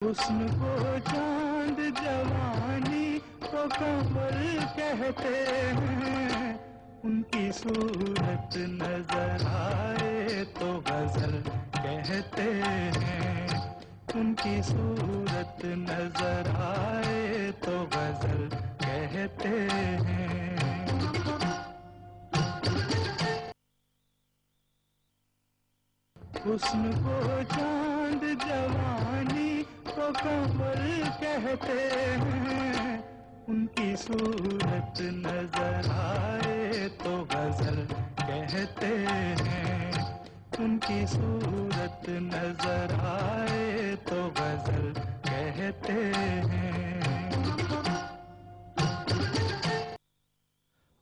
حسن کو چاند جوانی کو کمر کہتے ہیں، ان کی صورت نظر آئے تو غزل کہتے ہیں، ان کی صورت نظر آئے تو غزل کہتے ہیں۔ حسن کو چاند جوانی کو کمر کہتے ہیں، ان کی صورت نظر آئے تو غزل کہتے ہیں، ان کی صورت نظر آئے تو غزل کہتے ہیں۔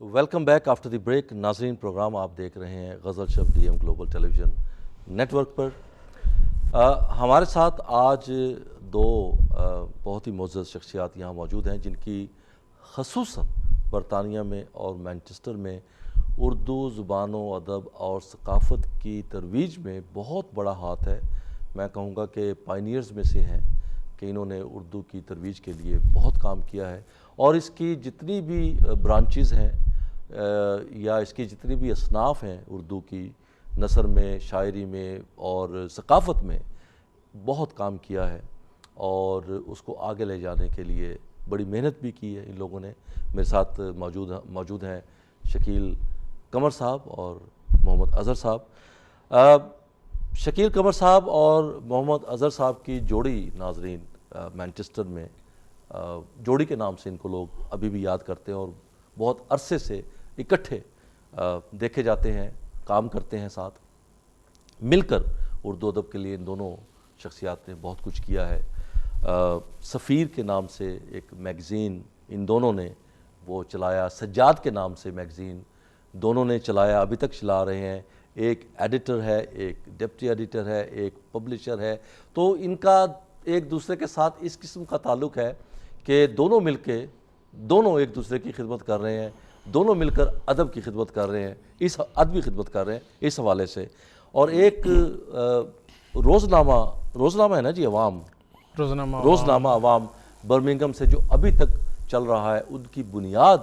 Welcome back after the break. ناظرین، پروگرام آپ دیکھ رہے ہیں غزل شب ڈی ایم گلوبل ٹیلی ویژن نیٹ ورک پر۔ ہمارے ساتھ آج دو بہت ہی معزز شخصیات یہاں موجود ہیں، جن کی خصوصاً برطانیہ میں اور مینچسٹر میں اردو زبان و ادب اور ثقافت کی ترویج میں بہت بڑا ہاتھ ہے۔ میں کہوں گا کہ پائنیئرز میں سے ہیں کہ انہوں نے اردو کی ترویج کے لیے بہت کام کیا ہے، اور اس کی جتنی بھی برانچز ہیں یا اس کی جتنی بھی اصناف ہیں اردو کی، نثر میں، شاعری میں اور ثقافت میں بہت کام کیا ہے، اور اس کو آگے لے جانے کے لیے بڑی محنت بھی کی ہے ان لوگوں نے۔ میرے ساتھ موجود ہیں شکیل قمر صاحب اور محمد اظہر صاحب۔ شکیل قمر صاحب اور محمد اظہر صاحب کی جوڑی، ناظرین، مینچسٹر میں جوڑی کے نام سے ان کو لوگ ابھی بھی یاد کرتے ہیں، اور بہت عرصے سے اکٹھے دیکھے جاتے ہیں، کام کرتے ہیں ساتھ مل کر۔ اردو ادب کے لیے ان دونوں شخصیات نے بہت کچھ کیا ہے۔ سفیر کے نام سے ایک میگزین ان دونوں نے وہ چلایا، سجاد کے نام سے میگزین دونوں نے چلایا، ابھی تک چلا رہے ہیں۔ ایک ایڈیٹر ہے، ایک ڈپٹی ایڈیٹر ہے، ایک پبلشر ہے، تو ان کا ایک دوسرے کے ساتھ اس قسم کا تعلق ہے کہ دونوں مل کے دونوں ایک دوسرے کی خدمت کر رہے ہیں، دونوں مل کر ادب کی خدمت کر رہے ہیں، اس ادبی خدمت کر رہے ہیں اس حوالے سے۔ اور ایک روزنامہ ہے نا جی، عوام، روزنامہ عوام برمنگھم سے، جو ابھی تک چل رہا ہے، ان کی بنیاد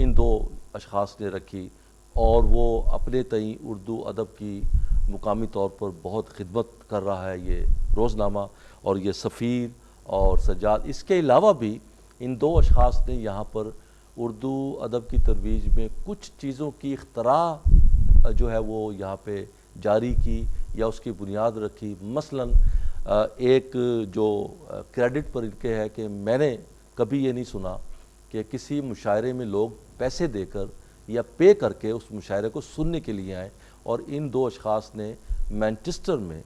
ان دو اشخاص نے رکھی، اور وہ اپنے تئیں اردو ادب کی مقامی طور پر بہت خدمت کر رہا ہے یہ روزنامہ، اور یہ سفیر اور سجاد۔ اس کے علاوہ بھی ان دو اشخاص نے یہاں پر اردو ادب کی ترویج میں کچھ چیزوں کی اختراع جو ہے وہ یہاں پہ جاری کی یا اس کی بنیاد رکھی۔ مثلاً ایک جو کریڈٹ پر ان کے ہے کہ میں نے کبھی یہ نہیں سنا کہ کسی مشاعرے میں لوگ پیسے دے کر یا پے کر کے اس مشاعرے کو سننے کے لیے آئیں، اور ان دو اشخاص نے مینچسٹر میں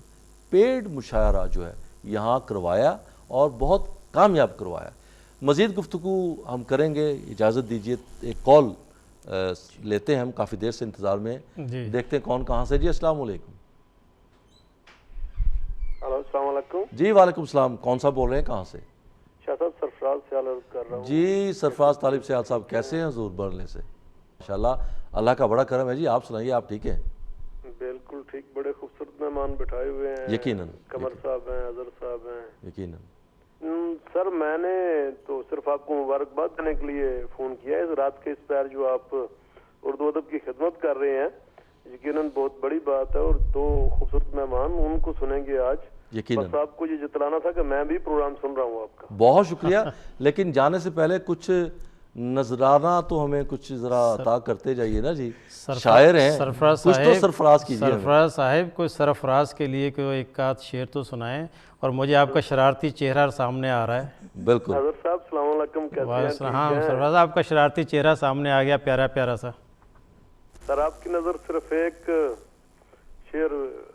پیڈ مشاعرہ جو ہے یہاں کروایا، اور بہت کامیاب کروایا۔ مزید گفتگو ہم کریں گے، اجازت دیجیے ایک کال لیتے ہیں، ہم کافی دیر سے انتظار میں جی، دیکھتے ہیں کون کہاں سے۔ جی السلام علیکم۔ ہلو، السلام علیکم جی وعلیکم السلام، کون صاحب بول رہے ہیں، کہاں سے؟ شاہ صاحب، سرفراز سیال عرض کر رہا ہوں۔ جی سرفراز طالب سیال صاحب، کیسے ہیں حضور برلے سے؟ ماشاءاللہ، اللہ کا بڑا کرم ہے جی، آپ سنائیے، آپ ٹھیک ہیں؟ بالکل ٹھیک، بڑے خوبصورت مہمان بٹھائے ہوئے ہیں، یقیناً قمر صاحب ہیں، اظہر صاحب ہیں۔ یقیناً سر، میں نے تو صرف آپ کو مبارکباد دینے کے لیے فون کیا ہے اس رات کے اس پیر جو آپ اردو ادب کی خدمت کر رہے ہیں، یقیناً بہت بڑی بات ہے، اور دو خوبصورت مہمان ان کو سنیں گے آج۔ یقیناً بس آپ کو یہ جتلانا تھا کہ میں بھی پروگرام سن رہا ہوں آپ کا۔ بہت شکریہ، لیکن جانے سے پہلے کچھ نذرانہ تو ہمیں کچھ ذرا عطا کرتے جائیے نا جی، شاعر ہیں، کچھ تو سرفراز کیجیے۔ سرفراز صاحب کوئی سرفراز کے لیے کوئی ایک آدھ شعر تو سنائیں، اور مجھے آپ کا شرارتی چہرہ سامنے آ رہا ہے۔ بالکل۔ اظہر صاحب السلام علیکم، کیسے ہیں؟ ہاں سرفراز، آپ کا شرارتی چہرہ سامنے آ گیا، پیارا پیارا سا۔ سر، آپ کی نظر صرف ایک شعر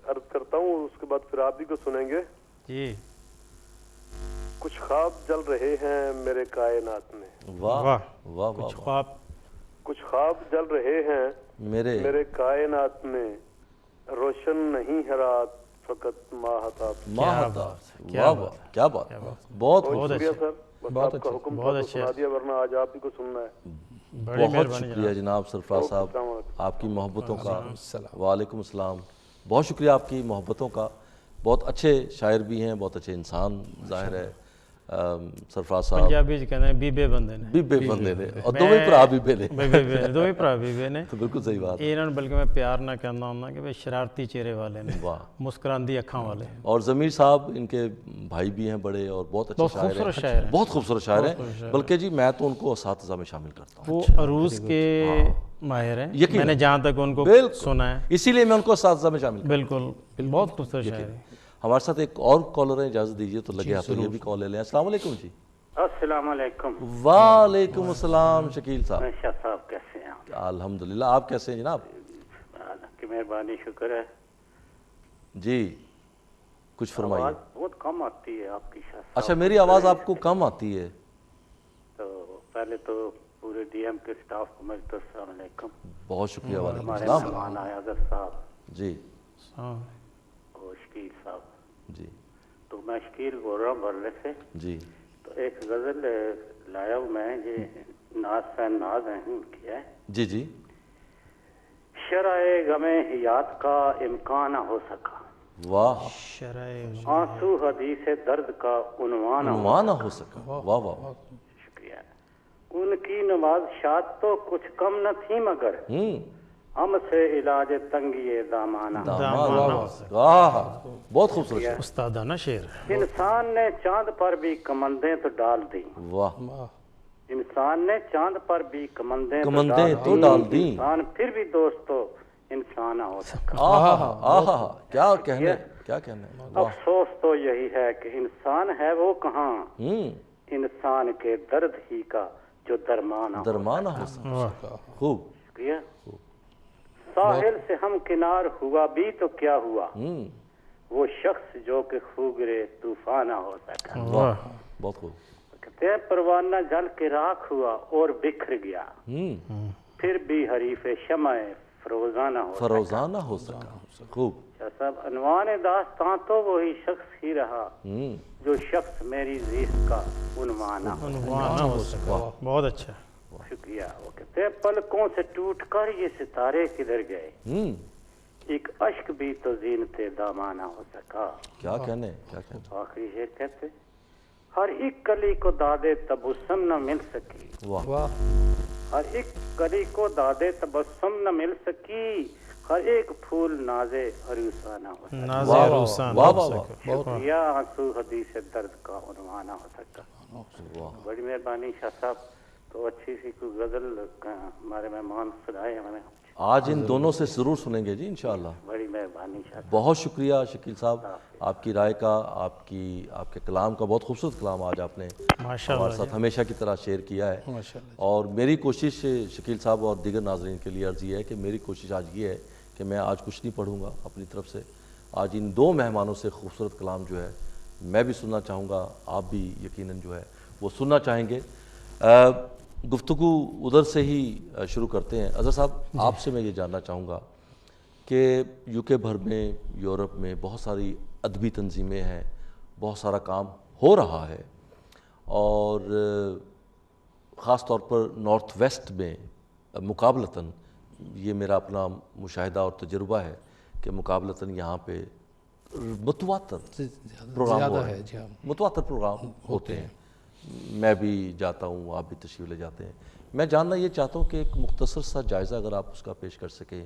عرض کرتا ہوں، اس کے بعد پھر آپ بھی کو سنیں گے۔ جی۔ کچھ خواب جل رہے ہیں میرے کائنات میں، واہ واہ، واہ کچھ واہ، خواب کچھ خواب جل رہے ہیں میرے کائنات میں، روشن نہیں ہے رات فقط ماہتاب۔ ماہتاب، واہ واہ، کیا بات، بہت بہت شکریہ سر، بس آپ کا حکم تھا تو سنا دیا، ورنہ آج آپ ہی کو سننا ہے۔ بہت شکریہ جناب سرفراز صاحب، آپ کی محبتوں کا۔ وعلیکم السلام، بہت شکریہ آپ کی محبتوں کا بہت اچھے شاعر بھی ہیں, بہت اچھے انسان ظاہر ہے. سرفراز صاحب پنجابی کہتے ہیں بیبے بندے نے, بیبے بندے نے, اور دوویں بھرا بیبے نے. دوویں بھرا بیبے نے. تو بالکل صحیح بات ہے. ਇਹਨਾਂ ਨੂੰ ਬਲਕਿ ਮੈਂ ਪਿਆਰ ਨਾਲ ਕਹਿੰਦਾ ਹੁੰਦਾ کہ شرارتی چہرے والے نے, واہ. مسکراندی اکھاں والے. اور ضمیر صاحب ان کے بھائی بھی ہیں بڑے اور بہت اچھے شاعر ہیں, بہت خوبصورت شاعر ہیں. بلکہ جی میں تو ان کو اساتذہ میں شامل کرتا ہوں. وہ عروض کے ماہر ہیں, میں نے جہاں تک ان کو سنا ہے, اسی لیے میں ان کو اساتذہ میں شامل کرتا بالکل بہت خوبصورت شاعر ہیں. ہمارے ساتھ ایک اور کالر ہیں, اجازت دیجیے تو لگے ہاتھوں یہ بھی کال لے لیں. السلام علیکم جی. السلام علیکم. وعلیکم السلام شکیل صاحب. شاہ صاحب کیسے ہیں آپ؟ الحمدللہ, آپ کیسے ہیں جناب؟ اللہ کی مہربانی, شکر ہے. جی کچھ فرمائیے. آواز بہت کم آتی ہے آپ کی شاہ صاحب. اچھا میری آواز آپ کو کم آتی ہے؟ تو پہلے تو پورے ڈی ایم کے اسٹاف کو میرے تو السلام علیکم. بہت شکریہ. وعلیکم ہمارے السلام. مہمان آئے اظہر صاحب جی اور شکیل صاحب. جی تو میں شکیل بول رہا ہوں برلے سے. جی تو ایک غزل لایا ہوں میں, یہ ناز فین ناز ہیں ان کی ہے. جی جی. شرح غم حیات کا امکان نہ ہو سکا, واہ. آنسو حدیث درد کا عنوان نہ ہو سکا. واہ واہ. شکریہ. ان کی نوازشات تو کچھ کم نہ تھی مگر ہم سے علاج تنگی دامانہ. واہ بہت خوبصورت. استادانہ شعر. انسان نے چاند پر بھی کمندیں تو ڈال دی. واہ. انسان نے چاند پر بھی کمندیں تو ڈال دی. انسان پھر بھی دوستو انسان نہ ہو سکا. آہا کیا کہنے, کیا کہنے. افسوس تو یہی ہے کہ انسان ہے وہ کہاں, انسان کے درد ہی کا جو درمان ہو سکا. خوب. شکریہ. ساحل سے ہم کنار ہوا بھی تو کیا ہوا, وہ شخص جو کہ خوگرے طوفان نہ ہو سکا. بہت خوب. کہتے ہیں پروانہ جل کے راکھ ہوا اور بکھر گیا, پھر بھی حریف شمع فروزانہ ہو سکا. خوب. شاہ صاحب عنوان داستان تو وہی شخص ہی رہا جو شخص میری زیست کا عنوان ہو سکا. بہت اچھا. شکریہ. وہ کہتے ہیں پلکوں سے ٹوٹ کر یہ ستارے کدھر گئے, ایک اشک بھی تو زینت دامانہ ہو سکا. کیا کہنے. آخری شعر کہتے ہر ایک کلی کو دادے تبسم نہ مل سکی. ہر ایک کلی کو دادے تبسم نہ مل سکی, ہر ایک پھول نازے عروسانہ ہو سکا. شکریہ. آنسو حدیث درد کا عنوان نہ ہو سکا. بڑی مہربانی شاہ صاحب. تو اچھی سی کوئی غزل ہمارے مہمان سنائے ہمیں. آج ان دونوں سے ضرور سنیں گے جی انشاءاللہ. بڑی مہربانی شاہ صاحب. بہت شکریہ شکیل صاحب, آپ کی رائے کا, آپ کے کلام کا, بہت خوبصورت کلام آج آپ نے ہمارے ساتھ ہمیشہ کی طرح شیئر کیا ہے. اور میری کوشش شکیل صاحب اور دیگر ناظرین کے لیے عرض یہ ہے کہ میری کوشش آج یہ ہے کہ میں آج کچھ نہیں پڑھوں گا اپنی طرف سے. آج ان دو مہمانوں سے خوبصورت کلام جو ہے میں بھی سننا چاہوں گا, آپ بھی یقیناً جو ہے وہ سننا چاہیں گے. گفتگو ادھر سے ہی شروع کرتے ہیں. اظہر صاحب آپ سے میں یہ جاننا چاہوں گا کہ یو کے بھر میں, یورپ میں بہت ساری ادبی تنظیمیں ہیں, بہت سارا کام ہو رہا ہے, اور خاص طور پر نارتھ ویسٹ میں مقابلتاً, یہ میرا اپنا مشاہدہ اور تجربہ ہے کہ مقابلتاً یہاں پہ متواتر پروگرام ہوتے ہیں. میں بھی جاتا ہوں, آپ بھی تشریف لے جاتے ہیں. میں جاننا یہ چاہتا ہوں کہ ایک مختصر سا جائزہ اگر آپ اس کا پیش کر سکیں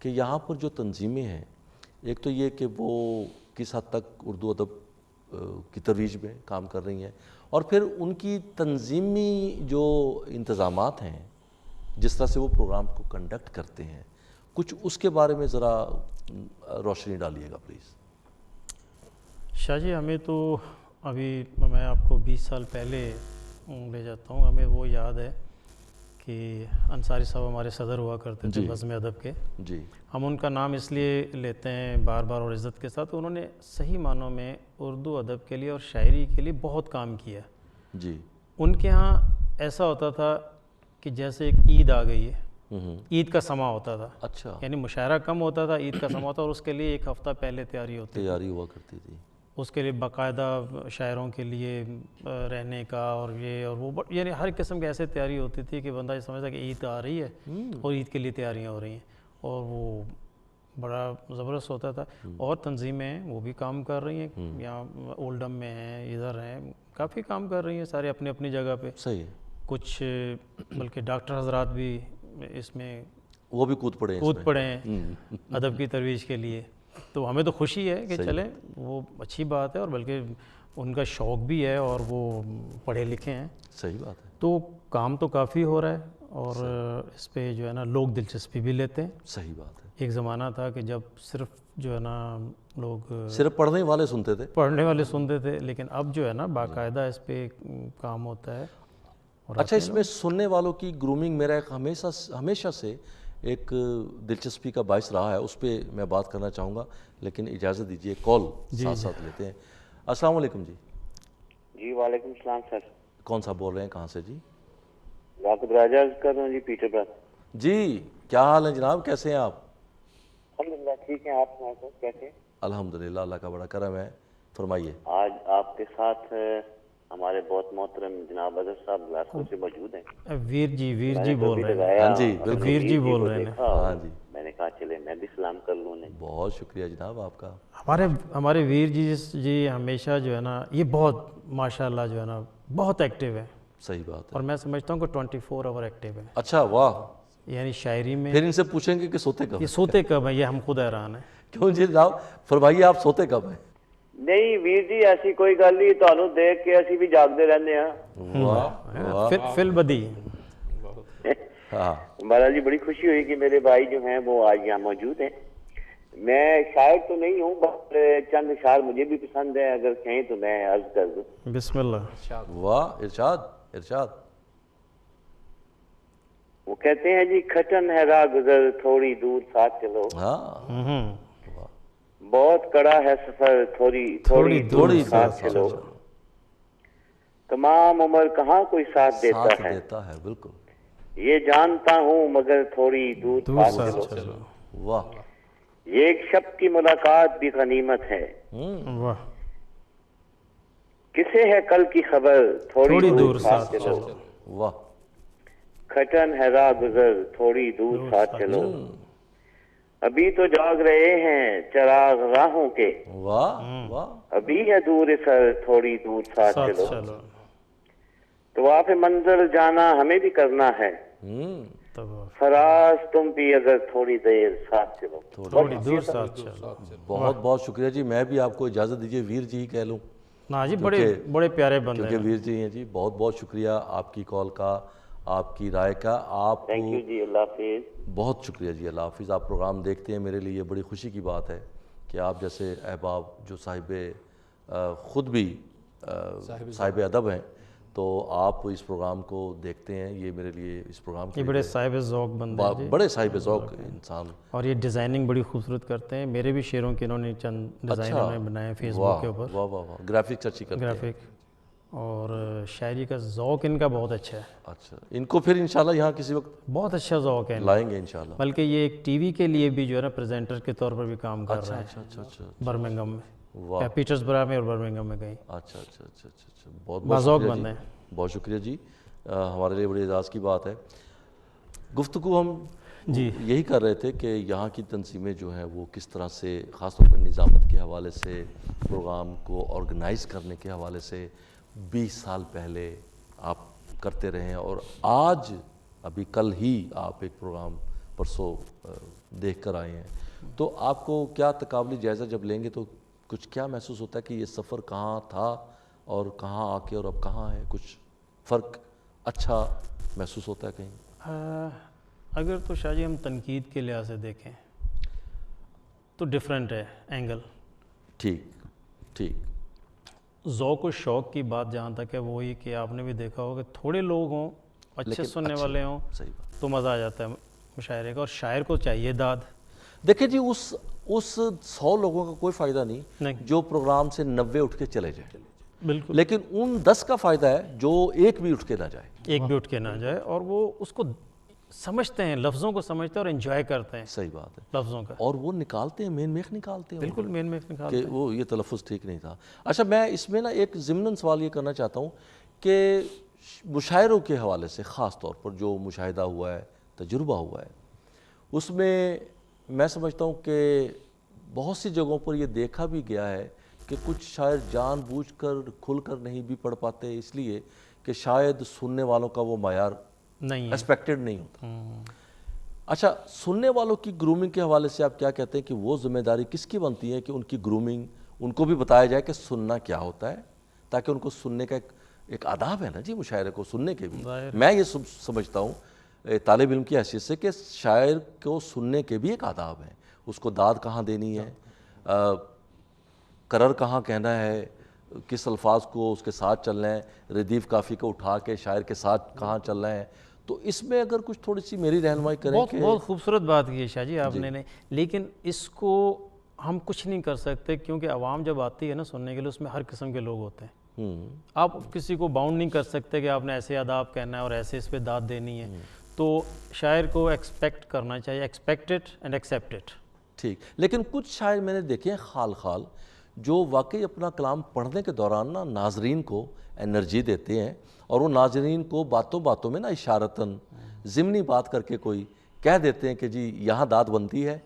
کہ یہاں پر جو تنظیمیں ہیں, ایک تو یہ کہ وہ کس حد تک اردو ادب کی ترویج میں کام کر رہی ہیں, اور پھر ان کی تنظیمی جو انتظامات ہیں, جس طرح سے وہ پروگرام کو کنڈکٹ کرتے ہیں, کچھ اس کے بارے میں ذرا روشنی ڈالیے گا پلیز. شاہ جی ہمیں تو ابھی میں آپ کو 20 سال پہلے لے جاتا ہوں. ہمیں وہ یاد ہے کہ انصاری صاحب ہمارے صدر ہوا کرتے تھے بزم ادب کے. جی. ہم ان کا نام اس لیے لیتے ہیں بار بار اور عزت کے ساتھ, انہوں نے صحیح معنوں میں اردو ادب کے لیے اور شاعری کے لیے بہت کام کیا. جی. ان کے ہاں ایسا ہوتا تھا کہ جیسے ایک عید آ گئی ہے, عید کا سما ہوتا تھا. اچھا. یعنی مشاعرہ کم ہوتا تھا, عید کا سما ہوتا, اور اس کے لیے ایک ہفتہ پہلے تیاری ہوا کرتی تھی. اس کے لیے باقاعدہ شاعروں کے لیے رہنے کا اور یہ اور وہ, یعنی ہر قسم کی ایسے تیاری ہوتی تھی کہ بندہ یہ سمجھتا کہ عید آ رہی ہے اور عید کے لیے تیاریاں ہو رہی ہیں. اور وہ بڑا زبردست ہوتا تھا. اور تنظیمیں ہیں وہ بھی کام کر رہی ہیں, یہاں اولڈم میں ہیں, ادھر ہیں, کافی کام کر رہی ہیں سارے اپنی اپنی جگہ پہ. صحیح ہے. کچھ بلکہ ڈاکٹر حضرات بھی اس میں وہ بھی کود پڑے ہیں ادب کی ترویج کے لیے. تو ہمیں تو خوشی ہے کہ چلیں, وہ اچھی بات ہے, اور بلکہ ان کا شوق بھی ہے اور وہ پڑھے لکھے ہیں. صحیح بات ہے. تو کام تو کافی ہو رہا ہے, اور اس پہ جو ہے نا لوگ دلچسپی بھی لیتے ہیں. صحیح بات ہے. ایک زمانہ تھا کہ جب صرف جو ہے نا لوگ صرف پڑھنے والے سنتے تھے, لیکن اب جو ہے نا باقاعدہ اس پہ کام ہوتا ہے. اچھا, اس میں سننے والوں کی گرومنگ میرا ایک ہمیشہ سے ایک دلچسپی کا باعث رہا ہے, اس پہ میں بات کرنا چاہوں گا, لیکن اجازت دیجیے کال ساتھ ساتھ لیتے ہیں. السلام علیکم جی. جی وعلیکم السلام سر. کون صاحب بول رہے ہیں, کہاں سے جی؟ راغب راجہ کر رہا ہوں جی, پیٹر برا. جی کیا حال ہے جناب, کیسے ہیں آپ؟ الحمدللہ ٹھیک ہیں, آپ سنائیں سر کیسے ہیں؟ الحمدللہ, اللہ کا بڑا کرم ہے. فرمائیے. آج آپ کے ساتھ ہمارے بہت محترم جناب اظہر صاحب گلاسکو سے موجود ہیں. ویر جی بول رہے ہیں. ہاں جی بالکل, ویر جی بول رہے ہیں. ہاں جی, میں نے کہا چلے میں بھی سلام کر لوں انہیں. بہت شکریہ جناب آپ کا. ہمارے ویر جی ہمیشہ جو ہے نا یہ بہت ماشاءاللہ جو ہے نا بہت ایکٹیو ہے. صحیح بات ہے. اور میں سمجھتا ہوں کہ 24 آور ایکٹیو ہے. اچھا واہ. یعنی شاعری میں پھر ان سے پوچھیں گے کہ سوتے کب؟ یہ سوتے کب ہیں, یہ ہم خود حیران ہیں. کیوں جی جناب, فرمائیے آپ سوتے کب ہیں؟ نہیں ویر جی ایسی کوئی گل نہیں, تانوں دیکھ کے اسی بھی جاگتے رہنے ہیں. واہ فل بدی. ہاں مہاراج جی بڑی خوشی ہوئی کہ میرے بھائی جو ہیں وہ آج یہاں موجود ہیں. میں شاعر تو نہیں ہوں, بس چند اشعار مجھے بھی پسند ہیں, اگر کہیں تو میں عرض کر دوں. بسم اللہ. واہ, ارشاد. وہ کہتے ہیں جی کھٹن ہے راہ گزر تھوڑی دور ساتھ چلو, ہاں بہت کڑا ہے سفر تھوڑی دور ساتھ چلو, تمام عمر کہاں کوئی ساتھ دیتا ہے, بالکل یہ جانتا ہوں مگر تھوڑی دور ساتھ چلو. واہ. یہ ایک شب کی ملاقات بھی غنیمت ہے, واہ. کسے ہے کل کی خبر تھوڑی دور ساتھ چلو. واہ. کھٹن ہے راہ گزر تھوڑی دور ساتھ چلو, ابھی تو جاگ رہے ہیں چراغ راہوں کے, واہ. ابھی ہے دور سر تھوڑی دور ساتھ چلو. تو آپ منظر جانا ہمیں بھی کرنا ہے, فراز تم بھی اگر تھوڑی دیر ساتھ چلو. تھوڑی دور ساتھ چلو. بہت بہت شکریہ جی. میں بھی آپ کو اجازت دیجیے ویر جی ہی کہہ لوں. نا جی بڑے پیارے بندے ہیں, کیونکہ ویر جی ہیں جی. بہت بہت شکریہ آپ کی کال کا, آپ کی رائے کا. آپ تھینک یو جی, اللہ حافظ. بہت شکریہ جی, اللہ حافظ. آپ پروگرام دیکھتے ہیں, میرے لیے بڑی خوشی کی بات ہے کہ آپ جیسے احباب جو صاحب خود بھی صاحب ادب ہیں, تو آپ اس پروگرام کو دیکھتے ہیں. یہ میرے لیے اس پروگرام کے بڑے صاحب ذوق بندے ہیں, بڑے صاحب ذوق انسان, اور یہ ڈیزائننگ بڑی خوبصورت کرتے ہیں. میرے بھی شعروں کے انہوں نے چند ڈیزائن انہوں نے بنائے فیس بک کے اوپر. واہ واہ واہ. گرافکس اچھی کرتے ہیں. گرافک اور شاعری کا ذوق ان کا بہت اچھا ہے. اچھا, ان کو پھر انشاءاللہ یہاں کسی وقت بہت اچھا ذوق ہے, لائیں گے انشاءاللہ. بلکہ یہ ایک ٹی وی کے لیے بھی جو ہے نا پریزنٹر کے طور پر بھی کام کر رہے ہیں. اچھا. برمنگھم میں, پیٹرزبرگ میں اور برمنگھم میں کہیں. اچھا. بہت بہت شکریہ جی. بہت شکریہ جی. ہمارے لیے بڑی اعزاز کی بات ہے. گفتگو ہم جی یہی کر رہے تھے کہ یہاں کی تنظیمیں جو ہیں وہ کس طرح سے خاص طور پر نظامت کے حوالے سے, پروگرام کو آرگنائز کرنے کے حوالے سے 20 سال پہلے آپ کرتے رہے ہیں, اور آج ابھی کل ہی آپ ایک پروگرام پرسوں دیکھ کر آئے ہیں. تو آپ کو کیا تقابلی جائزہ جب لیں گے تو کچھ کیا محسوس ہوتا ہے کہ یہ سفر کہاں تھا اور کہاں آ کے اور اب کہاں ہے؟ کچھ فرق اچھا محسوس ہوتا ہے کہیں؟ اگر تو شاہ جی ہم تنقید کے لحاظ سے دیکھیں تو ڈیفرنٹ ہے اینگل. ٹھیک. ذوق و شوق کی بات جہاں تک ہے وہی کہ آپ نے بھی دیکھا ہوگا کہ تھوڑے لوگ ہوں, اچھے سننے والے ہوں, تو مزہ آ جاتا ہے مشاعرے کا, اور شاعر کو چاہیے داد. دیکھیں جی, اس 100 لوگوں کا کوئی فائدہ نہیں جو پروگرام سے 90 اٹھ کے چلے جائیں, بالکل, لیکن ان 10 کا فائدہ ہے جو ایک بھی اٹھ کے نہ جائے, اور وہ اس کو سمجھتے ہیں, لفظوں کو سمجھتے ہیں اور انجوائے کرتے ہیں. صحیح بات ہے, لفظوں کا, اور وہ نکالتے ہیں, مین میخ نکالتے ہیں. بالکل مین میخ نکالتے ہیں کہ وہ یہ تلفظ ٹھیک نہیں تھا. اچھا, میں اس میں نا ایک ضمناً سوال یہ کرنا چاہتا ہوں کہ مشاعروں کے حوالے سے خاص طور پر جو مشاہدہ ہوا ہے, تجربہ ہوا ہے, اس میں میں سمجھتا ہوں کہ بہت سی جگہوں پر یہ دیکھا بھی گیا ہے کہ کچھ شاعر جان بوجھ کر کھل کر نہیں بھی پڑھ پاتے اس لیے کہ شاید سننے والوں کا وہ معیار نہیں ایکسپیکٹڈ نہیں ہوتا۔ اچھا، سننے والوں کی گرومنگ کے حوالے سے آپ کیا کہتے ہیں کہ وہ ذمہ داری کس کی بنتی ہے کہ ان کی گرومنگ ان کو بھی بتایا جائے کہ سننا کیا ہوتا ہے، تاکہ ان کو سننے کا ایک آداب ہے نا جی مشاعرے کو سننے کے بھی۔ میں یہ سمجھتا ہوں طالب علم کی حیثیت سے کہ شاعر کو سننے کے بھی ایک آداب ہیں، اس کو داد کہاں دینی ہے، قرر کہاں کہنا ہے، کس الفاظ کو اس کے ساتھ چلنا ہے، ردیف کافی کو اٹھا کے شاعر کے ساتھ کہاں چلنا ہے۔ تو اس میں اگر کچھ تھوڑی سی میری رہنمائی کریں کہ بہت خوبصورت بات کی ہے شاہ جی آپ نے، لیکن اس کو ہم کچھ نہیں کر سکتے کیونکہ عوام جب آتی ہے نا سننے کے لیے اس میں ہر قسم کے لوگ ہوتے ہیں۔ آپ کسی کو باؤنڈ نہیں کر سکتے کہ آپ نے ایسے آداب کہنا ہے اور ایسے اس پہ داد دینی ہے، تو شاعر کو ایکسپیکٹ کرنا چاہیے، ایکسپیکٹڈ اینڈ ایکسیپٹڈ۔ ٹھیک، لیکن کچھ شاعر میں نے دیکھے ہیں خال خال جو واقعی اپنا کلام پڑھنے کے دوران نا ناظرین کو انرجی دیتے ہیں، اور وہ ناظرین کو باتوں باتوں میں نا اشارتاً ضمنی بات کر کے کوئی کہہ دیتے ہیں کہ جی یہاں داد بنتی ہے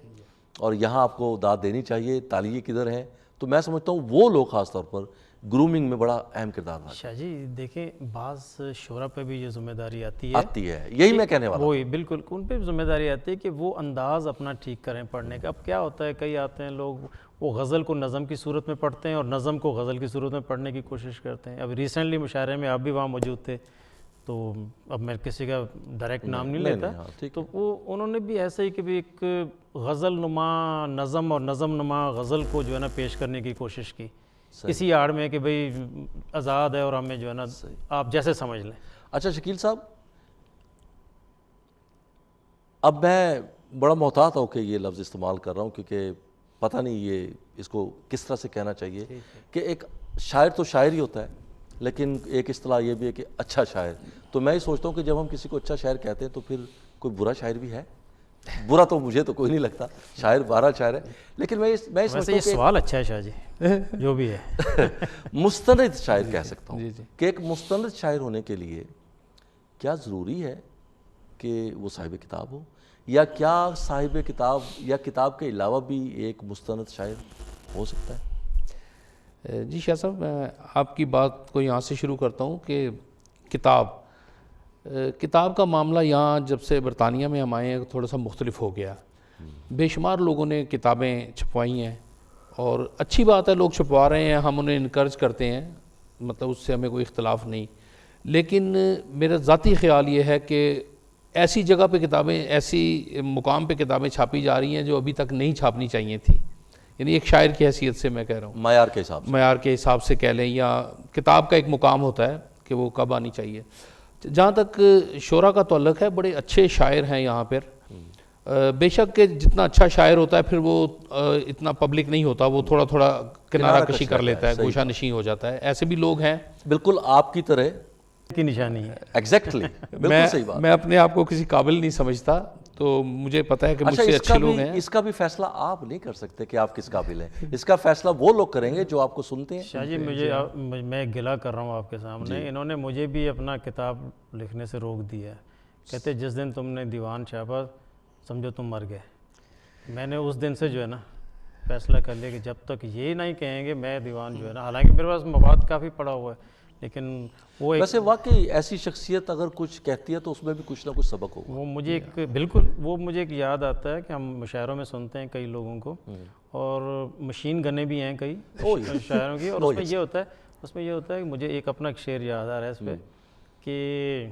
اور یہاں آپ کو داد دینی چاہیے، تالیے کدھر ہیں۔ تو میں سمجھتا ہوں وہ لوگ خاص طور پر گرومنگ میں بڑا اہم کردار ادا شاہ جی دیکھیں بعض شعراء پہ بھی یہ ذمہ داری آتی ہے، یہی میں کہنے والا وہی بالکل ان پہ بھی ذمہ داری آتی ہے کہ وہ انداز اپنا ٹھیک کریں پڑھنے کا۔ اب کیا ہوتا ہے کئی آتے ہیں لوگ وہ غزل کو نظم کی صورت میں پڑھتے ہیں اور نظم کو غزل کی صورت میں پڑھنے کی کوشش کرتے ہیں۔ اب ریسنٹلی مشاعرے میں آپ بھی وہاں موجود تھے، تو اب میں کسی کا ڈائریکٹ نام نہیں لیتا، تو وہ انہوں نے بھی ایسے ہی کہ بھی ایک غزل نما نظم اور نظم نما غزل کو جو ہے نا پیش کرنے کی کوشش کی، اسی آڑ میں کہ بھئی آزاد ہے اور ہمیں جو ہے نا آپ جیسے سمجھ لیں۔ اچھا شکیل صاحب، اب میں بڑا محتاط ہوں کہ یہ لفظ استعمال کر رہا ہوں کیونکہ پتہ نہیں یہ اس کو کس طرح سے کہنا چاہیے کہ ایک شاعر تو شاعر ہی ہوتا ہے، لیکن ایک اصطلاح یہ بھی ہے کہ اچھا شاعر۔ تو میں یہ سوچتا ہوں کہ جب ہم کسی کو اچھا شاعر کہتے ہیں تو پھر کوئی برا شاعر بھی ہے؟ برا تو مجھے تو کوئی نہیں لگتا، شاعر بہرحال شاعر ہے، لیکن میں ویسے یہ سوال اچھا ہے شاہ جی جو بھی ہے مستند شاعر کہہ سکتا ہوں کہ ایک مستند شاعر ہونے کے لیے کیا ضروری ہے کہ وہ صاحب کتاب ہو، یا کیا صاحب کتاب یا کتاب کے علاوہ بھی ایک مستند شاعر ہو سکتا ہے؟ جی شاہ صاحب، میں آپ کی بات کو یہاں سے شروع کرتا ہوں کہ کتاب کا معاملہ یہاں جب سے برطانیہ میں ہم آئے ہیں تھوڑا سا مختلف ہو گیا۔ بے شمار لوگوں نے کتابیں چھپوائی ہیں اور اچھی بات ہے، لوگ چھپوا رہے ہیں، ہم انہیں انکرج کرتے ہیں، مطلب اس سے ہمیں کوئی اختلاف نہیں، لیکن میرا ذاتی خیال یہ ہے کہ ایسی جگہ پہ کتابیں، ایسی مقام پہ کتابیں چھاپی جا رہی ہیں جو ابھی تک نہیں چھاپنی چاہیے تھی، یعنی ایک شاعر کی حیثیت سے میں کہہ رہا ہوں، معیار کے حساب سے کہہ لیں، یا کتاب کا ایک مقام ہوتا ہے کہ وہ کب آنی چاہیے۔ جہاں تک شعراء کا تعلق ہے، بڑے اچھے شاعر ہیں یہاں پر، بے شک کہ جتنا اچھا شاعر ہوتا ہے پھر وہ اتنا پبلک نہیں ہوتا، وہ تھوڑا تھوڑا کنارہ کشی کر لیتا ہے، گوشہ نشین ہو جاتا ہے، ایسے بھی لوگ ہیں۔ بالکل آپ کی طرح کی نشانی ہے، ایگزیکٹلی، بالکل صحیح بات۔ میں اپنے آپ کو کسی قابل نہیں سمجھتا، تو مجھے پتہ ہے کہ مجھ سے اچھے لوگ ہیں۔ اس کا بھی فیصلہ آپ نہیں کر سکتے کہ آپ کس قابل ہیں، اس کا فیصلہ وہ لوگ کریں گے جو آپ کو سنتے ہیں۔ شاہ جی میں گلہ کر رہا ہوں آپ کے سامنے، انہوں نے مجھے بھی اپنا کتاب لکھنے سے روک دیا ہے، کہتے جس دن تم نے دیوان چھاپا سمجھو تم مر گئے۔ میں نے اس دن سے جو ہے نا فیصلہ کر لیا کہ جب تک یہ نہیں کہیں گے میں دیوان جو ہے نا، حالانکہ میرے پاس مواد کافی پڑا ہوا ہے، لیکن وہ ویسے واقعی ایسی شخصیت اگر کچھ کہتی ہے تو اس میں بھی کچھ نہ کچھ سبق ہوگا۔ وہ مجھے ایک بالکل وہ مجھے ایک یاد آتا ہے کہ ہم مشاعروں میں سنتے ہیں کئی لوگوں کو، اور مشین گنیں بھی ہیں کئی شاعروں کی، اور اس میں یہ ہوتا ہے کہ مجھے ایک اپنا شعر یاد آ رہا ہے اس پہ کہ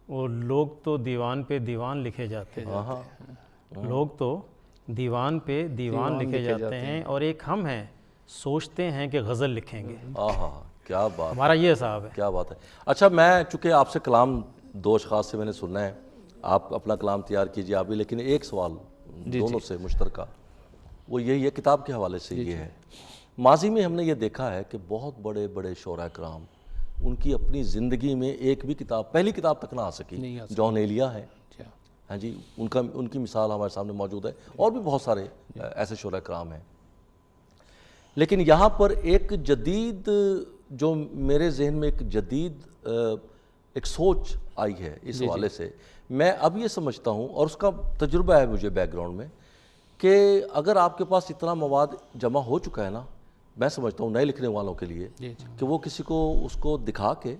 وہ لوگ تو دیوان پہ دیوان لکھے جاتے ہیں، لوگ تو دیوان پہ دیوان لکھے جاتے ہیں، اور ایک ہم ہیں سوچتے ہیں کہ غزل لکھیں گے۔ کیا بات، ہمارا یہ حساب ہے۔ کیا بات ہے۔ اچھا، میں چونکہ آپ سے کلام دو اشخاص سے میں نے سننا ہے، آپ اپنا کلام تیار کیجیے آپ بھی، لیکن ایک سوال دونوں سے مشترکہ، وہ یہی ہے کتاب کے حوالے سے، یہ ہے ماضی میں ہم نے یہ دیکھا ہے کہ بہت بڑے بڑے شعراء کرام ان کی اپنی زندگی میں ایک بھی کتاب، پہلی کتاب تک نہ آ سکی۔ جان ایلیا ہے، ہاں جی، ان کی مثال ہمارے سامنے موجود ہے، اور بھی بہت سارے ایسے شعراء کرام ہیں۔ لیکن یہاں پر ایک جدید، جو میرے ذہن میں ایک جدید ایک سوچ آئی ہے اس حوالے سے. میں اب یہ سمجھتا ہوں اور اس کا تجربہ ہے مجھے بیک گراؤنڈ میں کہ اگر آپ کے پاس اتنا مواد جمع ہو چکا ہے نا, میں سمجھتا ہوں نئے لکھنے والوں کے لیے کہ وہ کسی کو اس کو دکھا کے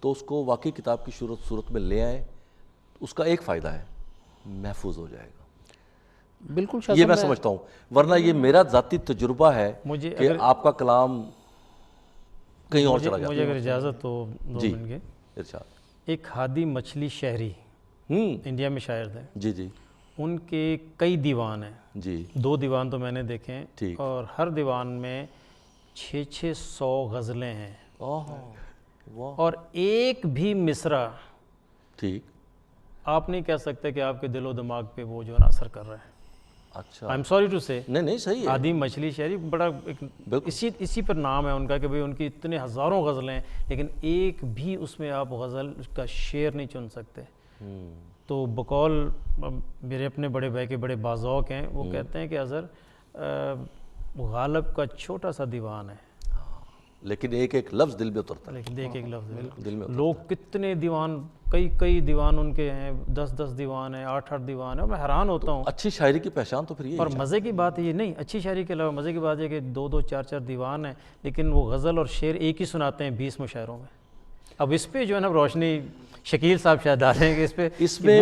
تو اس کو واقعی کتاب کی صورت میں لے آئیں, اس کا ایک فائدہ ہے, محفوظ ہو جائے گا. بالکل یہ میں سمجھتا ہوں, ورنہ یہ میرا ذاتی تجربہ ہے کہ آپ کا کلام کہیں اور چلا جاتا ہے. مجھے اگر اجازت تو 2 منٹ کے. ارشاد. ایک ہادی مچھلی شہری انڈیا میں شاعر تھے, جی جی, ان کے کئی دیوان ہیں جی, 2 دیوان تو میں نے دیکھے ہیں, اور ہر دیوان میں 600 غزلیں ہیں, اور ایک بھی مصرع ٹھیک آپ نہیں کہہ سکتے کہ آپ کے دل و دماغ پہ وہ جو ہے نا اثر کر رہا ہے. اچھا, آئی ایم سوری ٹو سے, نہیں صحیح ہے. ہادی مچھلی شہری بڑا اسی پر نام ہے ان کا کہ بھئی ان کی اتنے ہزاروں غزلیں ہیں, لیکن ایک بھی اس میں آپ غزل کا شعر نہیں چن سکتے. تو بقول میرے اپنے بڑے بھائی کے بڑے باذوق ہیں, وہ کہتے ہیں کہ اظہر غالب کا چھوٹا سا دیوان ہے لیکن ایک ایک لفظ دل میں اترتا ہے. لیکن ایک لفظ دل میں لوگ کتنے دیوان, کئی دیوان ان کے ہیں, 10 دیوان ہیں, 8 دیوان ہیں. میں حیران ہوتا ہوں. اچھی شاعری کی پہچان تو پھر یہ. اور مزے کی بات یہ نہیں, اچھی شاعری کے علاوہ مزے کی بات یہ کہ 2 4 دیوان ہیں, لیکن وہ غزل اور شعر ایک ہی سناتے ہیں 20 مشاعروں میں. اب اس پہ جو ہے نا روشنی شکیل صاحب شاید ڈالیں گے اس پہ.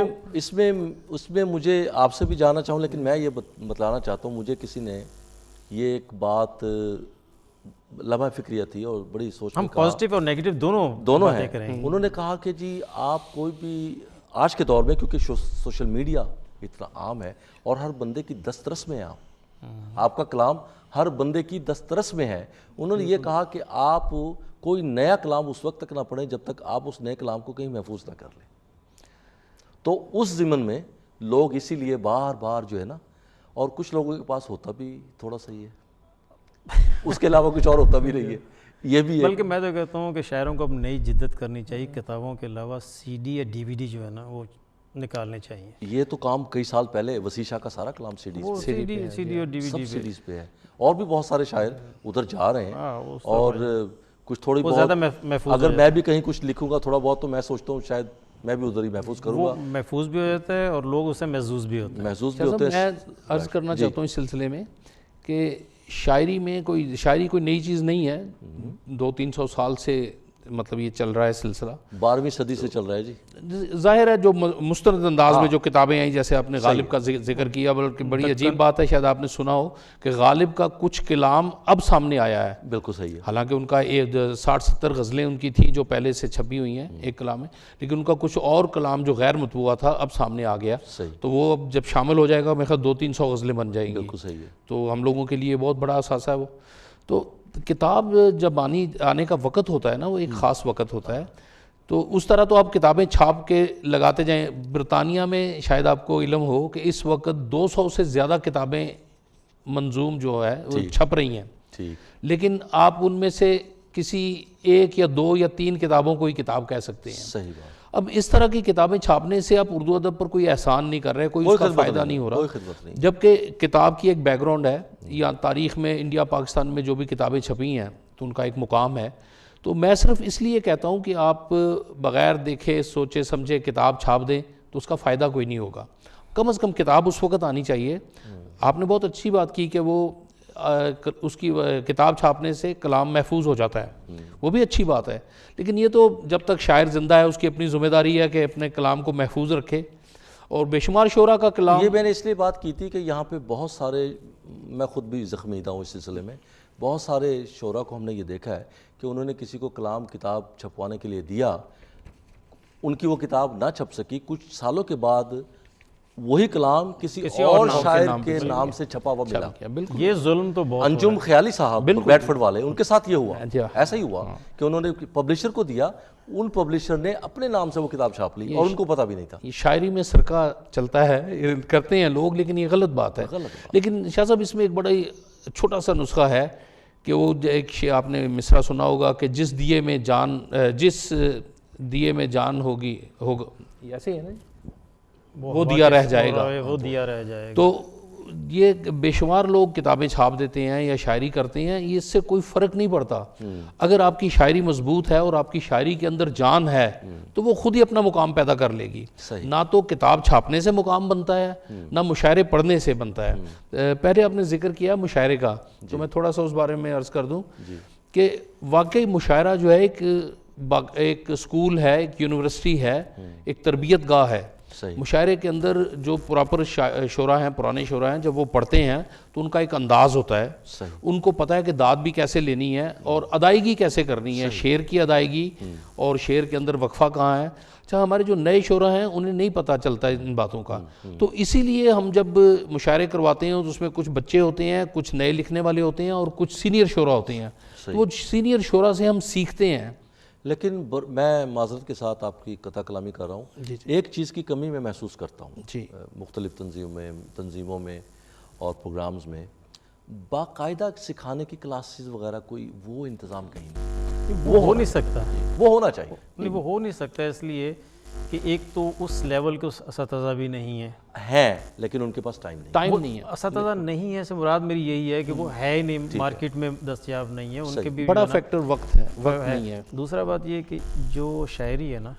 اس میں مجھے آپ سے بھی جاننا چاہوں, لیکن میں یہ بتلانا چاہتا ہوں, مجھے کسی نے یہ ایک بات لمحہ فکریہ تھی اور بڑی سوچ, ہم پازیٹیو اور نیگیٹو دونوں ہیں. انہوں نے کہا کہ جی آپ کوئی بھی آج کے دور میں, کیونکہ سوشل میڈیا اتنا عام ہے اور ہر بندے کی دسترس میں ہے, آپ کا کلام ہر بندے کی دسترس میں ہے. انہوں نے یہ کہا کہ آپ کوئی نیا کلام اس وقت تک نہ پڑھیں جب تک آپ اس نئے کلام کو کہیں محفوظ نہ کر لیں. تو اس ضمن میں لوگ اسی لیے بار بار جو ہے نا, اور کچھ لوگوں کے پاس ہوتا بھی تھوڑا سا ہی ہے, اس کے علاوہ کچھ اور ہوتا بھی نہیں ہے, یہ بھی ہے. بلکہ میں تو کہتا ہوں کہ شاعروں کو اب نئی جدت کرنی چاہیے, کتابوں کے علاوہ CD یا DVD جو ہے نا وہ نکالنے چاہیے. یہ تو کام کئی سال پہلے وسیع شاہ کا سارا کلام CD اور DVD سیریز پہ ہے, اور بھی بہت سارے شاعر ادھر جا رہے ہیں, اور کچھ تھوڑی بہت اگر میں بھی کہیں کچھ لکھوں گا تھوڑا بہت تو میں سوچتا ہوں شاید میں بھی ادھر ہی محفوظ کروں گا. محفوظ بھی ہو جاتا ہے اور لوگ اسے محظوظ بھی ہوتے ہیں. میں عرض کرنا چاہتا ہوں اس سلسلے میں کہ شاعری کوئی نئی چیز نہیں ہے, 200-300 سال سے مطلب یہ چل رہا ہے سلسلہ, 12ویں صدی سے چل رہا ہے. جی ظاہر ہے جو مستند انداز میں جو کتابیں آئیں, جیسے آپ نے غالب کا ذکر کیا, بلکہ بڑی عجیب بات ہے, شاید آپ نے سنا ہو کہ غالب کا کچھ کلام اب سامنے آیا ہے. بالکل صحیح ہے. حالانکہ ان کا 60-70 غزلیں ان کی تھیں جو پہلے سے چھپی ہوئی ہیں ایک کلام میں, لیکن ان کا کچھ اور کلام جو غیر مطبوعہ تھا اب سامنے آ گیا. تو وہ اب جب شامل ہو جائے گا میرے خیال 200-300 غزلیں بن جائیں گی. بالکل صحیح ہے. تو ہم لوگوں کے لیے بہت بڑا اثاثہ ہے وہ. تو کتاب جب آنے کا وقت ہوتا ہے نا, وہ ایک خاص وقت ہوتا ہے. تو اس طرح تو آپ کتابیں چھاپ کے لگاتے جائیں. برطانیہ میں شاید آپ کو علم ہو کہ اس وقت 200 سے زیادہ کتابیں منظوم جو ہے وہ چھپ رہی ہیں, لیکن آپ ان میں سے کسی 1 یا 2 یا 3 کتابوں کو ہی کتاب کہہ سکتے ہیں. صحیح بات. اب اس طرح کی کتابیں چھاپنے سے آپ اردو ادب پر کوئی احسان نہیں کر رہے, کوئی اس کا فائدہ نہیں ہو رہا, جبکہ کتاب کی ایک بیک گراؤنڈ ہے, یا تاریخ میں انڈیا پاکستان میں جو بھی کتابیں چھپی ہیں تو ان کا ایک مقام ہے. تو میں صرف اس لیے کہتا ہوں کہ آپ بغیر دیکھے سوچے سمجھے کتاب چھاپ دیں تو اس کا فائدہ کوئی نہیں ہوگا. کم از کم کتاب اس وقت آنی چاہیے. آپ نے بہت اچھی بات کی کہ وہ اس کی کتاب چھاپنے سے کلام محفوظ ہو جاتا ہے, وہ بھی اچھی بات ہے, لیکن یہ تو جب تک شاعر زندہ ہے اس کی اپنی ذمہ داری ہے کہ اپنے کلام کو محفوظ رکھے. اور بے شمار شعراء کا کلام, یہ میں نے اس لیے بات کی تھی کہ یہاں پہ بہت سارے, میں خود بھی زخمیدہ ہوں اس سلسلے میں, بہت سارے شعراء کو ہم نے یہ دیکھا ہے کہ انہوں نے کسی کو کلام کتاب چھپوانے کے لیے دیا, ان کی وہ کتاب نہ چھپ سکی, کچھ سالوں کے بعد وہی کلام کسی اور شاعر کے نام سے چھپا ہوا ملا. یہ ظلم تو بہت. انجم خیالی صاحب بیڈ فورڈ والے, ان کے ساتھ یہ ہوا, ایسا ہی ہوا کہ انہوں نے پبلشر کو دیا, ان پبلشر نے اپنے نام سے وہ کتاب چھاپ لی اور ان کو پتہ بھی نہیں تھا. یہ شاعری میں سرقہ چلتا ہے, کرتے ہیں لوگ, لیکن یہ غلط بات ہے. لیکن شاہ صاحب اس میں ایک بڑا ہی چھوٹا سا نسخہ ہے کہ وہ ایک آپ نے مصرع سنا ہوگا کہ جس دیے میں جان ہوگی ایسے ہے نا, وہ دیا رہ جائے گا, وہ دیا رہ جائے گا. تو یہ بے شمار لوگ کتابیں چھاپ دیتے ہیں یا شاعری کرتے ہیں, یہ اس سے کوئی فرق نہیں پڑتا. اگر آپ کی شاعری مضبوط ہے اور آپ کی شاعری کے اندر جان ہے تو وہ خود ہی اپنا مقام پیدا کر لے گی. نہ تو کتاب چھاپنے سے مقام بنتا ہے, نہ مشاعرے پڑھنے سے بنتا ہے. پہلے آپ نے ذکر کیا مشاعرے کا, تو میں تھوڑا سا اس بارے میں عرض کر دوں کہ واقعی مشاعرہ جو ہے ایک اسکول ہے, ایک یونیورسٹی ہے, ایک تربیت گاہ ہے. مشاعرے کے اندر جو پراپر شعراء ہیں, پرانے شعراء ہیں, جب وہ پڑھتے ہیں تو ان کا ایک انداز ہوتا ہے. ان کو پتہ ہے کہ داد بھی کیسے لینی ہے اور ادائیگی کیسے کرنی ہے, شعر کی ادائیگی اور شعر کے اندر وقفہ کہاں ہے. اچھا, ہمارے جو نئے شعراء ہیں انہیں نہیں پتہ چلتا ان باتوں کا, تو اسی لیے ہم جب مشاعرے کرواتے ہیں تو اس میں کچھ بچے ہوتے ہیں, کچھ نئے لکھنے والے ہوتے ہیں اور کچھ سینئر شعراء ہوتے ہیں. تو وہ سینئر شعراء سے ہم سیکھتے ہیں. لیکن میں معذرت کے ساتھ آپ کی قطع کلامی کر رہا ہوں, ایک چیز کی کمی میں محسوس کرتا ہوں مختلف تنظیموں میں اور پروگرامز میں, باقاعدہ سکھانے کی کلاسز وغیرہ کوئی وہ انتظام کہیں نہیں. وہ ہو نہیں سکتا, وہ ہونا چاہیے. نہیں, وہ ہو نہیں سکتا اس لیے کہ ایک تو اس لیول کے اساتذہ بھی نہیں ہیں, لیکن ان کے پاس ٹائم نہیں ہے. اساتذہ نہیں ہے سے مراد میری یہی ہے کہ وہ ہے ہی نہیں, مارکیٹ میں دستیاب نہیں ہے. ان کے بھی بڑا فیکٹر وقت ہے, وقت نہیں ہے. دوسرا بات یہ کہ جو شاعری ہے نا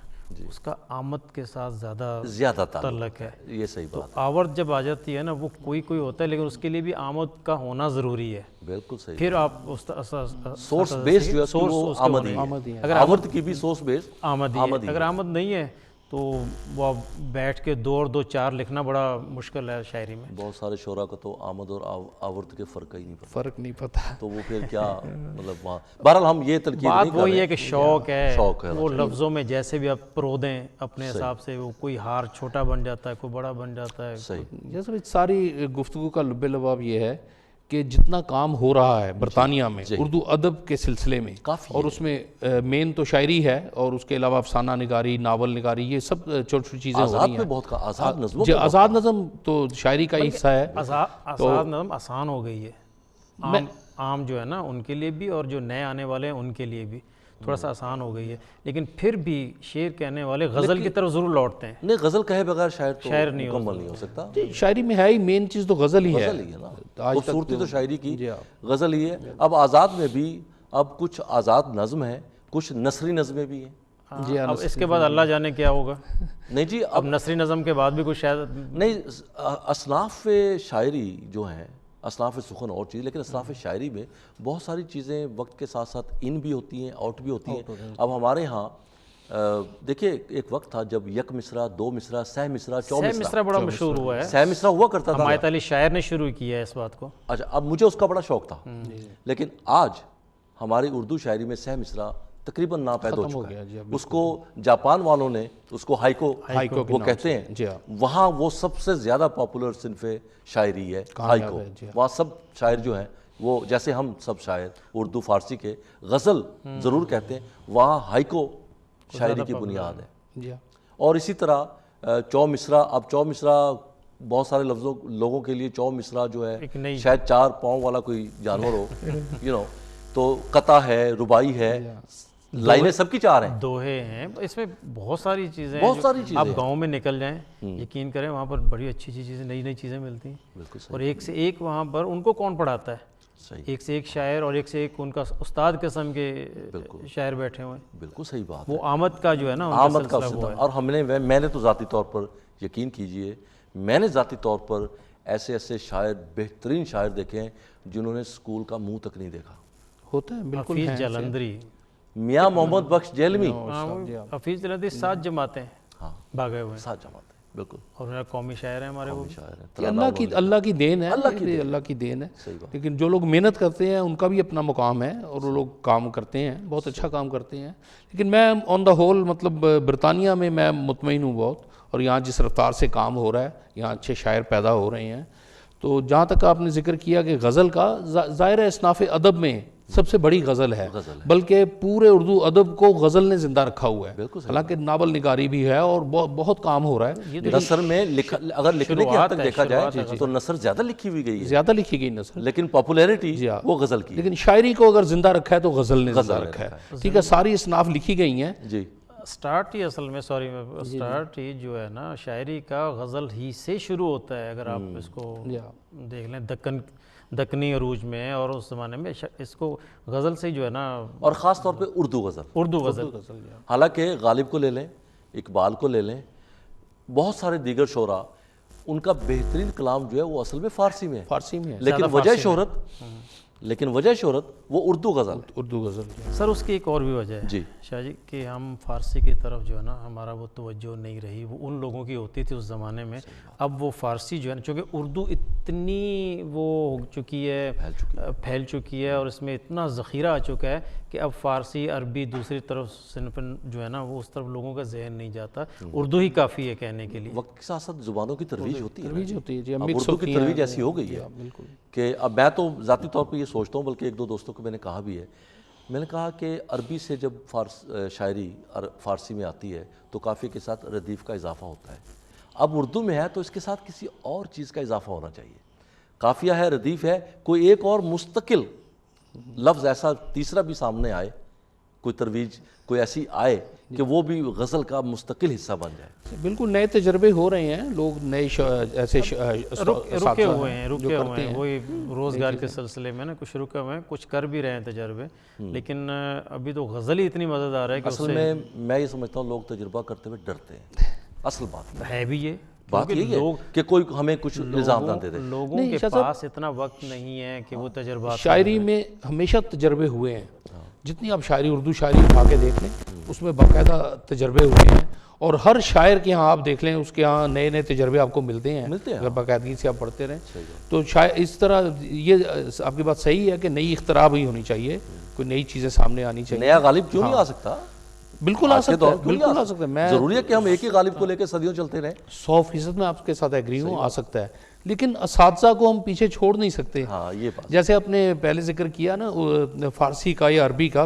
اس کا آمد کے ساتھ زیادہ تعلق ہے. یہ صحیح بات ہے. آورد جب آ جاتی ہے نا, وہ کوئی ہوتا ہے, لیکن اس کے لیے بھی آمد کا ہونا ضروری ہے. بالکل صحیح. پھر آپ سورس بیس جو ہے وہ آمد ہے, اگر آورد کی بھی سورس بیس آمد ہے. اگر آمد نہیں ہے تو وہ بیٹھ کے 2 اور 2 4 لکھنا بڑا مشکل ہے شاعری میں. بہت سارے شعراء کو تو آمد اور آورد کے فرق نہیں پتہ, تو وہ پھر کیا مطلب وہاں. بہرحال ہم یہ تلقین نہیں کر رہے, وہی ہے کہ شوق ہے وہ لفظوں میں جیسے بھی آپ پرو دیں اپنے حساب سے, وہ کوئی ہار چھوٹا بن جاتا ہے, کوئی بڑا بن جاتا ہے. صحیح. جیسے ساری گفتگو کا لب لباب یہ ہے کہ جتنا کام ہو رہا ہے برطانیہ میں اردو ادب کے سلسلے میں, اور اس میں مین تو شاعری ہے اور اس کے علاوہ افسانہ نگاری, ناول نگاری, یہ سب چھوٹی چھوٹی چیزیں ہو رہی ہیں. آزاد نظم تو شاعری کا حصہ ہے. آزاد نظم آسان ہو گئی ہے عام جو ہے نا ان کے لیے بھی, اور جو نئے آنے والے ہیں ان کے لیے بھی تھوڑا سا آسان ہو گئی ہے. لیکن پھر بھی شعر کہنے والے غزل کی طرف ضرور لوٹتے ہیں. نہیں, غزل کہے بغیر شاعر نہیں مکمل نہیں ہو سکتا. شاعری میں ہے ہی مین چیز تو غزل ہی ہے. خوبصورتی تو شاعری کی غزل ہی ہے. اب آزاد میں بھی اب کچھ آزاد نظم ہے, کچھ نثری نظمیں بھی ہیں. اب اس کے بعد اللہ جانے کیا ہوگا. نہیں جی, اب نثری نظم کے بعد بھی کچھ شاید نہیں. اصناف شاعری جو ہیں, اصناف سخن اور چیز, لیکن اصناف شاعری میں بہت ساری چیزیں وقت کے ساتھ ساتھ ان بھی ہوتی ہیں, آؤٹ بھی ہوتی ہیں. اب ہمارے ہاں دیکھیں ایک وقت تھا جب یک مصرع, 2 مصرع, سہ مصرع, چو مصرع بڑا مشہور ہوا ہے. سہ مصرع ہوا کرتا تھا. حمایت علی شاعر نے شروع کیا ہے اس بات کو. اچھا, اب مجھے اس کا بڑا شوق تھا, لیکن آج ہماری اردو شاعری میں سہ مصرع تقریباً ناپید ہو چکا ہے. اس کو جاپان والوں نے اس کو ہائیکو وہ کہتے ہیں, وہاں وہ سب سے زیادہ پاپولر صنف شاعری ہے ہائیکو. وہاں سب شاعر جو ہیں وہ, جیسے ہم سب شاعر اردو فارسی کے غزل ضرور کہتے ہیں, وہاں ہائیکو شاعری کی بنیاد ہے. اور اسی طرح چو مصرع, اب چو مصرع بہت سارے لوگوں کے لیے چو مصرع جو ہے شاید 4 پاؤں والا کوئی جانور ہو, تو قطع ہے, ربائی ہے, لائنیں سب کی 4 ہیں, دوہے ہیں, اس میں بہت ساری چیزیں. آپ گاؤں میں نکل جائیں, یقین کریں وہاں پر بڑی اچھی چیزیں, نئی چیزیں ملتی ہیں. اور ایک سے ایک وہاں پر ان کو کون پڑھاتا ہے, ایک سے ایک شاعر اور ایک سے ایک ان کا استاد قسم کے شاعر بیٹھے ہوئے ہیں. بالکل صحیح بات. وہ آمد کا جو ہے نا آمد کا سلسلہ. اور میں نے تو ذاتی طور پر, یقین کیجئے, میں نے ذاتی طور پر ایسے شاعر, بہترین شاعر دیکھے ہیں جنہوں نے اسکول کا منہ تک نہیں دیکھا. ہوتا ہے بالکل. حفیظ جلندری, میاں محمد بخش جیلمی, حفیظ جلندری 7 جماعتیں بھاگے ہوئے ہیں. 7 جماعتیں بالکل. اور قومی شاعر ہیں ہمارے, وہ اللہ کی دین ہے, اللہ کی دین ہے. لیکن جو لوگ محنت کرتے ہیں ان کا بھی اپنا مقام ہے, اور وہ لوگ کام کرتے ہیں, بہت اچھا کام کرتے ہیں. لیکن میں آن دا ہول مطلب برطانیہ میں مطمئن ہوں بہت, اور یہاں جس رفتار سے کام ہو رہا ہے, یہاں اچھے شاعر پیدا ہو رہے ہیں. تو جہاں تک آپ نے ذکر کیا کہ غزل کا, ظاہر ہے اصناف ادب میں سب سے بڑی غزل ہے, بلکہ پورے اردو ادب کو غزل نے زندہ رکھا ہوا ہے. حالانکہ ناول نگاری بھی ہے اور بہت کام ہو رہا ہے. نثر میں اگر لکھنے کی حد تک دیکھا جائے تو نثر زیادہ لکھی ہوئی گئی ہے, زیادہ لکھی گئی نثر, لیکن پاپولیرٹی وہ غزل کی. لیکن شاعری کو اگر زندہ رکھا ہے تو غزل نے زندہ رکھا ہے. ٹھیک ہے, ساری اصناف لکھی گئی ہیں, سٹارٹ ہی اصل میں سٹارٹ ہی جو ہے نا شاعری کا غزل ہی سے شروع ہوتا ہے. اگر آپ اس کو دیکھ لیں دکنی عروج میں اور اس زمانے میں اس کو غزل سے جو ہے نا, اور خاص طور پہ اردو غزل. حالانکہ غالب کو لے لیں, اقبال کو لے لیں, بہت سارے دیگر شعراء, ان کا بہترین کلام جو ہے وہ اصل میں فارسی میں ہے, لیکن وجہ شہرت وہ اردو غزل. سر اس کی ایک اور بھی وجہ ہے جی شاہ جی کہ ہم فارسی کی طرف جو ہے نا ہمارا وہ توجہ نہیں رہی, وہ ان لوگوں کی ہوتی تھی اس زمانے میں. اب وہ فارسی جو ہے نا, چونکہ اردو اتنی وہ ہو چکی ہے, پھیل چکی ہے, اور اس میں اتنا ذخیرہ آ چکا ہے کہ اب فارسی عربی دوسری طرف صنف جو ہے نا وہ اس طرف لوگوں کا ذہن نہیں جاتا, اردو ہی کافی ہے کہنے کے لیے. وقت کے ساتھ ساتھ زبانوں کی ترویج ہوتی ہے, اب اردو کی ترویج ایسی ہو گئی ہے کہ اب میں تو ذاتی طور پہ یہ سوچتا ہوں, بلکہ ایک دو دوستوں کو میں نے کہا بھی ہے, میں نے کہا کہ عربی سے جب شاعری فارسی میں آتی ہے تو قافیے کے ساتھ ردیف کا اضافہ ہوتا ہے. اب اردو میں ہے تو اس کے ساتھ کسی اور چیز کا اضافہ ہونا چاہیے. قافیہ ہے, ردیف ہے, کوئی ایک اور مستقل لفظ ایسا تیسرا بھی سامنے آئے, کوئی ترویج کوئی ایسی آئے کہ وہ بھی غزل کا مستقل حصہ بن جائے. بالکل نئے تجربے ہو رہے ہیں, لوگ نئے ایسے رکے ہوئے ہیں وہی روزگار کے سلسلے میں نا, کچھ رکے ہوئے ہیں, کچھ کر بھی رہے ہیں تجربے, لیکن ابھی تو غزل ہی اتنی مزیدار ہے کہ اصل میں یہ سمجھتا ہوں لوگ تجربہ کرتے ہوئے ڈرتے ہیں. اصل بات ہے بھی یہ بات یہی ہے کہ کوئی ہمیں کچھ الزام نہ دے دے. لوگوں کے پاس اتنا وقت نہیں ہے کہ وہ تجربات. شاعری میں ہمیشہ تجربے ہوئے ہیں, جتنی آپ شاعری اردو شاعری اٹھا کے دیکھ لیں اس میں باقاعدہ تجربے ہوئے ہیں, اور ہر شاعر کے یہاں آپ دیکھ لیں اس کے یہاں نئے نئے تجربے آپ کو ملتے ہیں اگر باقاعدگی سے آپ پڑھتے رہیں. تو اس طرح یہ آپ کی بات صحیح ہے کہ نئی اختراع بھی ہونی چاہیے, کوئی نئی چیزیں سامنے آنی چاہیے. نیا غالب کیوں نہیں آ سکتا؟ بالکل آ سکتا ہے, بالکل آ سکتا ہے. میں ضروری ہے کہ ہم ایک ہی غالب کو لے کے صدیوں چلتے رہیں؟ 100% میں آپ کے ساتھ ایگری ہوں, آ سکتا ہے, لیکن اساتذہ کو ہم پیچھے چھوڑ نہیں سکتے. جیسے آپ نے پہلے ذکر کیا نا فارسی کا یا عربی کا,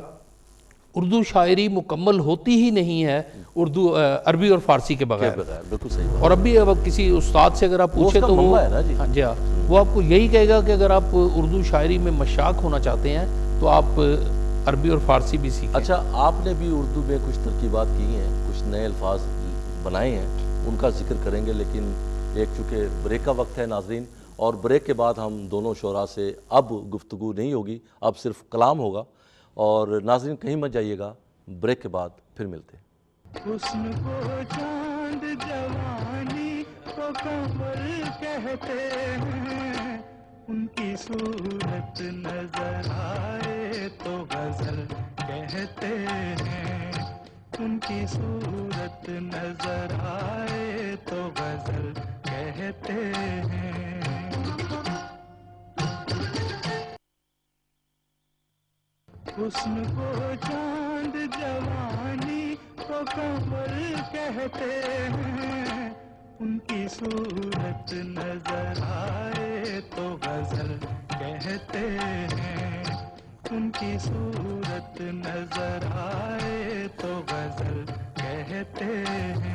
اردو شاعری مکمل ہوتی ہی نہیں ہے اردو عربی اور فارسی کے بغیر. بالکل صحیح. اور ابھی کسی استاد سے اگر آپ پوچھیں تو وہ آپ کو یہی کہے گا کہ اگر آپ اردو شاعری میں مشاق ہونا چاہتے ہیں تو آپ عربی اور فارسی بھی سیکھیں. اچھا, آپ نے بھی اردو میں کچھ ترکیبات کی ہیں, کچھ نئے الفاظ بنائے ہیں, ان کا ذکر کریں گے, لیکن ایک چونکہ بریک کا وقت ہے ناظرین, اور بریک کے بعد ہم دونوں شعراء سے اب گفتگو نہیں ہوگی, اب صرف کلام ہوگا. اور ناظرین کہیں مت جائیے گا, بریک کے بعد پھر ملتے ہیں. حسن کو چاند جوانی کو قمر کہتے ہیں, ان کی صورت نظر آئے تو غزل کہتے ہیں, ان کی صورت نظر آئے تو غزل کہتے ہیں. حسن کو چاند جوانی کو قمر کہتے ہیں, ان کی صورت نظر آئے تو غزل کہتے ہیں, ان کی صورت نظر آئے تو غزل کہتے ہیں.